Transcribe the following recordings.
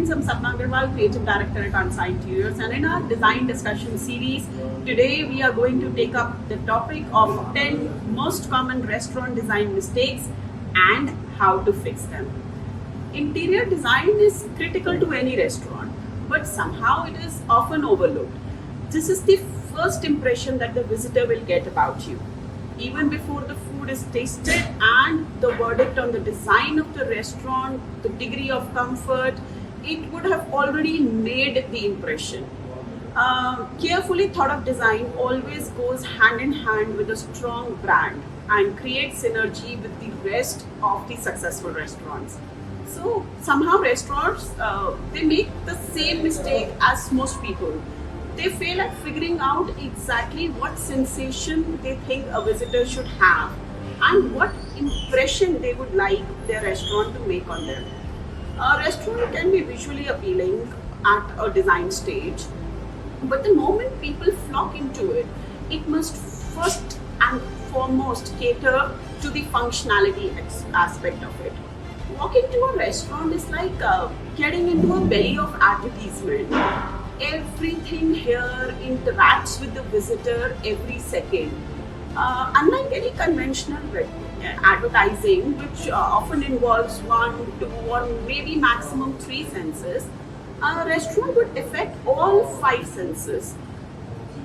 friends, I'm Sapna Agarwal, Creative Director at Ansa Interiors, and in our design discussion series, today we are going to take up the topic of 10 most common restaurant design mistakes and how to fix them. Interior design is critical to any restaurant, but somehow it is often overlooked. This is the first impression that the visitor will get about you. Even before the food is tasted and the verdict on the design of the restaurant, the degree of comfort, it would have already made the impression. Carefully thought of design always goes hand in hand with a strong brand and creates synergy with the rest of the successful restaurants. So somehow restaurants they make the same mistake as most people. They fail at figuring out exactly what sensation they think a visitor should have and what impression they would like their restaurant to make on them. A restaurant can be visually appealing at a design stage, but the moment people flock into it, it must first and foremost cater to the functionality aspect of it. Walking to a restaurant is like getting into a belly of advertisement. Everything here interacts with the visitor every second. Unlike any conventional advertising, which often involves one, two, or maybe maximum three senses, a restaurant would affect all five senses.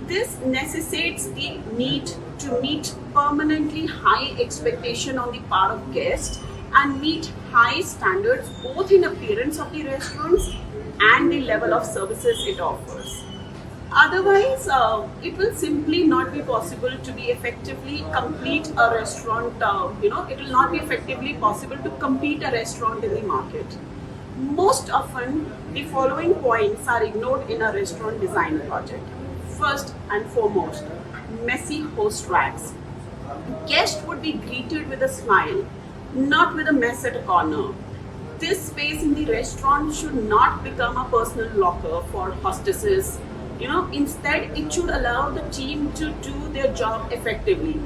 This necessitates the need to meet permanently high expectation on the part of guests and meet high standards both in appearance of the restaurants and the level of services it offers. Otherwise, it will simply not be possible to be effectively complete a restaurant. It will not be effectively possible to compete a restaurant in the market. Most often, the following points are ignored in a restaurant design project. First and foremost, messy host racks. Guests would be greeted with a smile, not with a mess at a corner. This space in the restaurant should not become a personal locker for hostesses. Instead, it should allow the team to do their job effectively.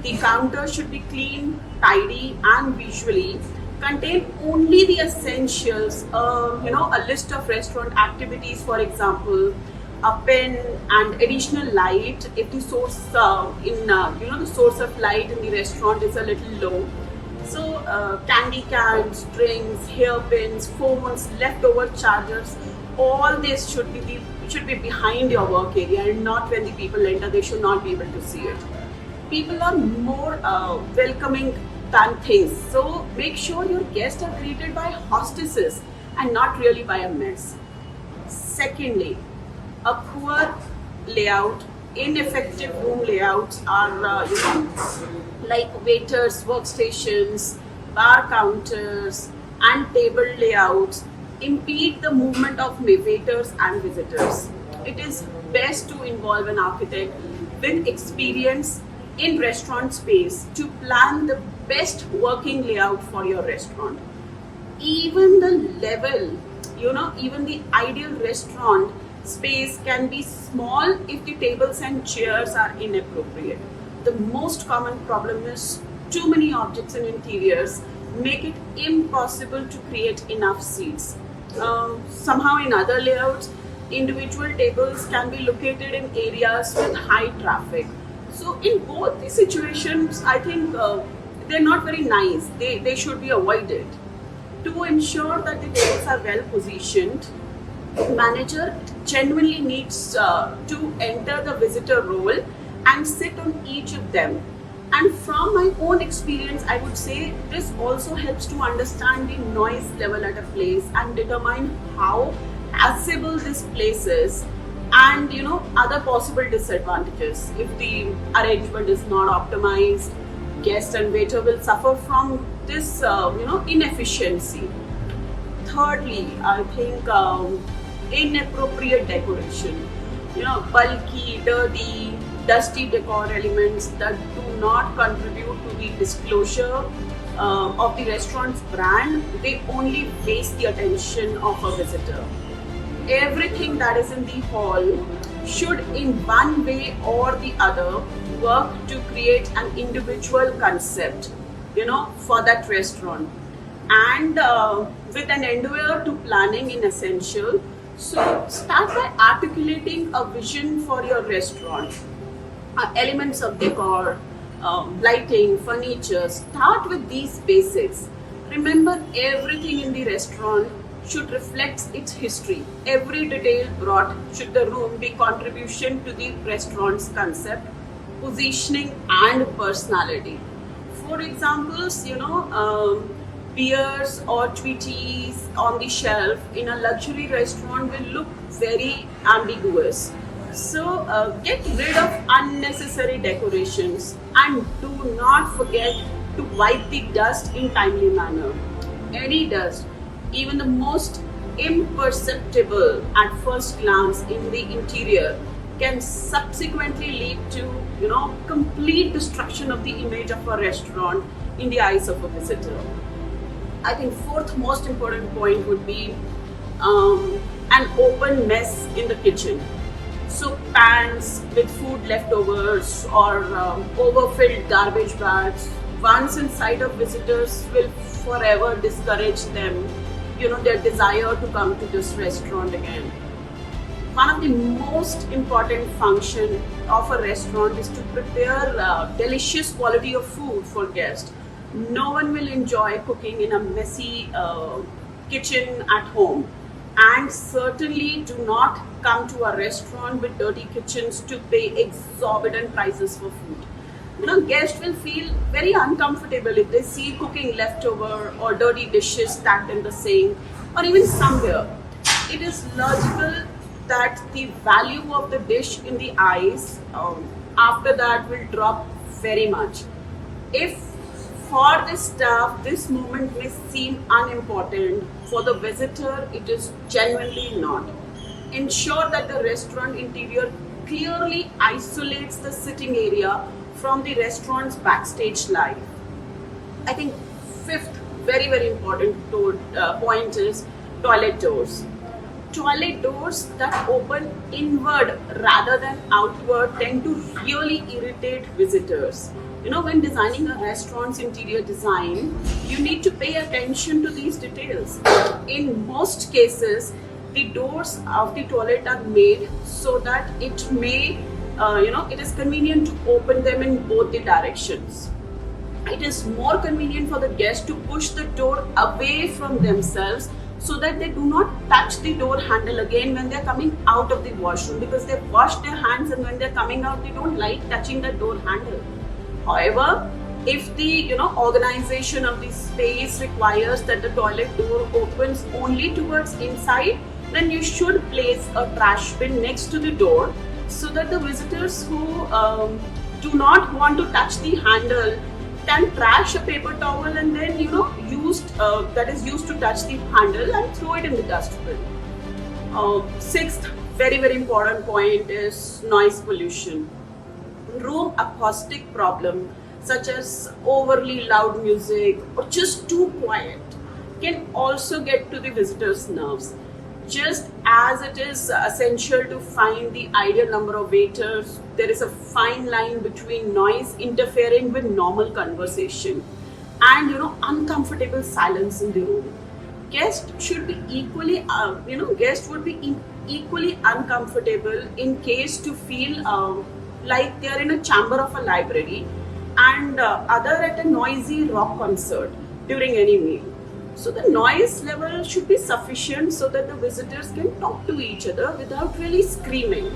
The counter should be clean, tidy, and visually contain only the essentials. A list of restaurant activities, for example, a pen and additional light if the source the source of light in the restaurant is a little low. So candy cans, drinks, hairpins, phones, leftover chargers, all this should be behind your work area and not when the people enter. They should not be able to see it. People are more welcoming than things. So make sure your guests are greeted by hostesses and not really by a mess. Secondly, a poor layout, ineffective room layouts are like waiters, workstations, bar counters, and table layouts impede the movement of waiters and visitors. It is best to involve an architect with experience in restaurant space to plan the best working layout for your restaurant. Even the level, even the ideal restaurant space can be small if the tables and chairs are inappropriate. The most common problem is too many objects in interiors make it impossible to create enough seats. Somehow in other layouts, individual tables can be located in areas with high traffic. So in both the situations, I think they're not very nice. They should be avoided. To ensure that the tables are well positioned, manager genuinely needs to enter the visitor role and sit on each of them. And from my own experience, I would say this also helps to understand the noise level at a place and determine how accessible this place is and other possible disadvantages. If the arrangement is not optimized, guest and waiter will suffer from this inefficiency. Thirdly, I think inappropriate decoration. Bulky, dirty, dusty decor elements that do not contribute to the disclosure of the restaurant's brand, they only waste the attention of a visitor. Everything that is in the hall should in one way or the other work to create an individual concept for that restaurant. And with an endeavor to planning in essential. So start by articulating a vision for your restaurant. Elements of decor, lighting, furniture. Start with these basics. Remember, everything in the restaurant should reflect its history. Every detail brought should the room be contribution to the restaurant's concept, positioning, and personality. For examples, beers or treaties on the shelf in a luxury restaurant will look very ambiguous. So get rid of unnecessary decorations and do not forget to wipe the dust in timely manner. Any dust, even the most imperceptible at first glance in the interior, can subsequently lead to complete destruction of the image of a restaurant in the eyes of a visitor. I think fourth most important point would be an open mess in the kitchen. So pans with food leftovers or overfilled garbage bags, once in sight of visitors, will forever discourage them, their desire to come to this restaurant again. One of the most important function of a restaurant is to prepare delicious quality of food for guests. No one will enjoy cooking in a messy kitchen at home, and certainly do not come to a restaurant with dirty kitchens to pay exorbitant prices for food. Guests will feel very uncomfortable if they see cooking leftover or dirty dishes stacked in the sink or even somewhere. It is logical that the value of the dish in the eyes after that will drop very much. If for the staff this moment may seem unimportant, for the visitor it is genuinely not. Ensure that the restaurant interior clearly isolates the sitting area from the restaurant's backstage life. I think fifth very very important point is toilet doors. Toilet doors that open inward rather than outward tend to really irritate visitors. When designing a restaurant's interior design, you need to pay attention to these details. In most cases, the doors of the toilet are made so that it is convenient to open them in both the directions. It is more convenient for the guest to push the door away from themselves so that they do not touch the door handle again when they are coming out of the washroom, because they wash their hands and when they are coming out they don't like touching the door handle. However, if the organization of the space requires that the toilet door opens only towards inside, then you should place a trash bin next to the door so that the visitors who do not want to touch the handle can trash a paper towel and then used to touch the handle and throw it in the dustbin. Sixth very very important point is noise pollution. Room acoustic problem such as overly loud music or just too quiet can also get to the visitors' nerves. Just as it is essential to find the ideal number of waiters, there is a fine line between noise interfering with normal conversation and uncomfortable silence in the room. Guests should be guests would be equally uncomfortable in case to feel like they are in a chamber of a library and other at a noisy rock concert during any meal. So the noise level should be sufficient so that the visitors can talk to each other without really screaming.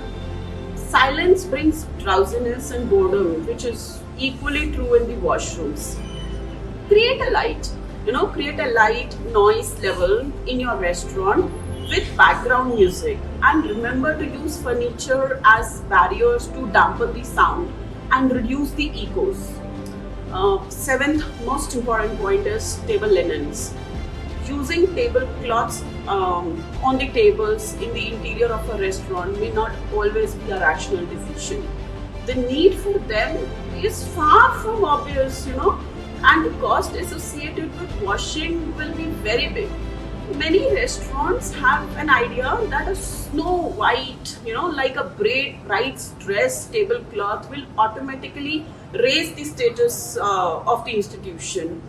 Silence brings drowsiness and boredom, which is equally true in the washrooms. Create a light noise level in your restaurant with background music, and remember to use furniture as barriers to dampen the sound and reduce the echoes. Seventh most important point is table linens. Using tablecloths on the tables in the interior of a restaurant may not always be a rational decision. The need for them is far from obvious, and the cost associated with washing will be very big. Many restaurants have an idea that a snow white, like a bright dress tablecloth will automatically raise the status of the institution.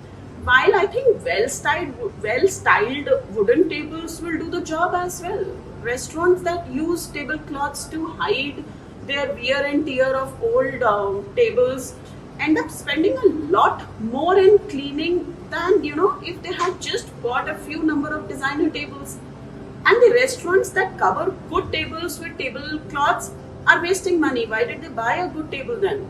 While I think well-styled wooden tables will do the job as well. Restaurants that use tablecloths to hide their wear and tear of old tables end up spending a lot more in cleaning than if they had just bought a few number of designer tables. And the restaurants that cover good tables with tablecloths are wasting money. Why did they buy a good table then?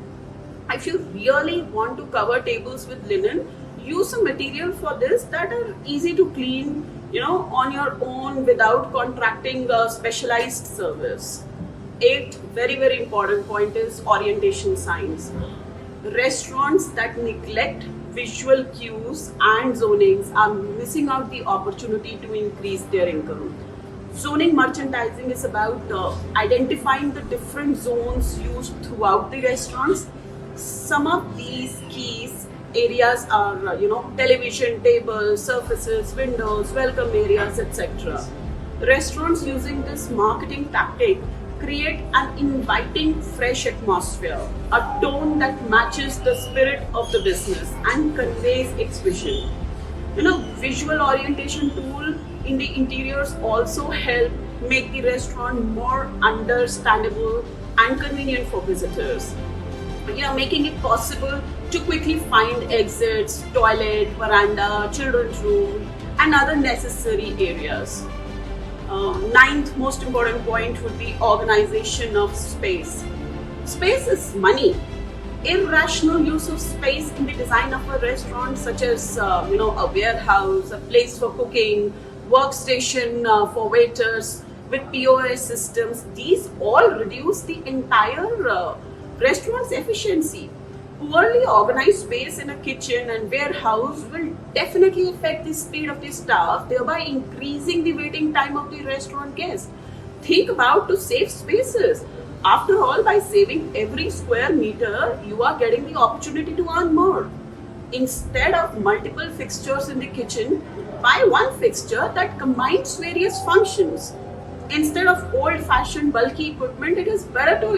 If you really want to cover tables with linen, use some material for this that are easy to clean, on your own without contracting a specialized service. 8th, very, very important point is orientation signs. Restaurants that neglect visual cues and zonings are missing out the opportunity to increase their income. Zoning merchandising is about identifying the different zones used throughout the restaurants. Some of these keys areas are, television, tables, surfaces, windows, welcome areas, etc. Restaurants using this marketing tactic create an inviting, fresh atmosphere, a tone that matches the spirit of the business and conveys its vision. Visual orientation tool in the interiors also help make the restaurant more understandable and convenient for visitors. Making it possible to quickly find exits, toilet, veranda, children's room, and other necessary areas. 9th most important point would be organization of space. Space is money. Irrational use of space in the design of a restaurant, such as a warehouse, a place for cooking, workstation for waiters with POS systems, these all reduce the entire restaurant's efficiency. Poorly organized space in a kitchen and warehouse will definitely affect the speed of the staff, thereby increasing the waiting time of the restaurant guests. Think about to save spaces. After all, by saving every square meter, you are getting the opportunity to earn more. Instead of multiple fixtures in the kitchen, buy one fixture that combines various functions. Instead of old-fashioned bulky equipment, it is better to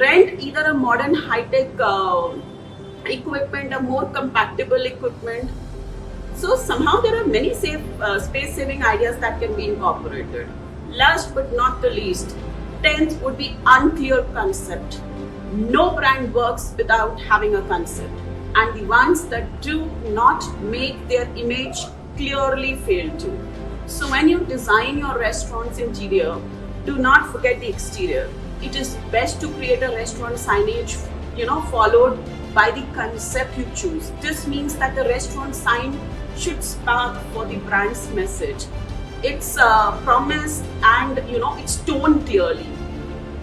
rent either a modern high-tech equipment, a more compatible equipment. So somehow there are many space-saving ideas that can be incorporated. Last but not the least, 10th would be unclear concept. No brand works without having a concept, and the ones that do not make their image clearly fail to. So when you design your restaurant's interior, do not forget the exterior. It is best to create a restaurant signage, followed by the concept you choose. This means that the restaurant sign should spark for the brand's message, its promise, and its tone clearly.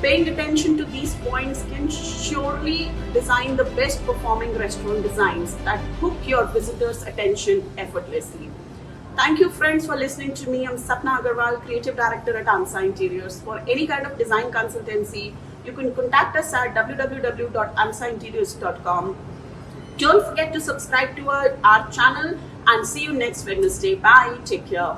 Paying attention to these points can surely design the best performing restaurant designs that hook your visitors' attention effortlessly. Thank you, friends, for listening to me. I'm Sapna Agarwal, Creative Director at ANSA Interiors. For any kind of design consultancy, you can contact us at www.ansainteriors.com. Don't forget to subscribe to our channel and see you next Wednesday. Bye. Take care.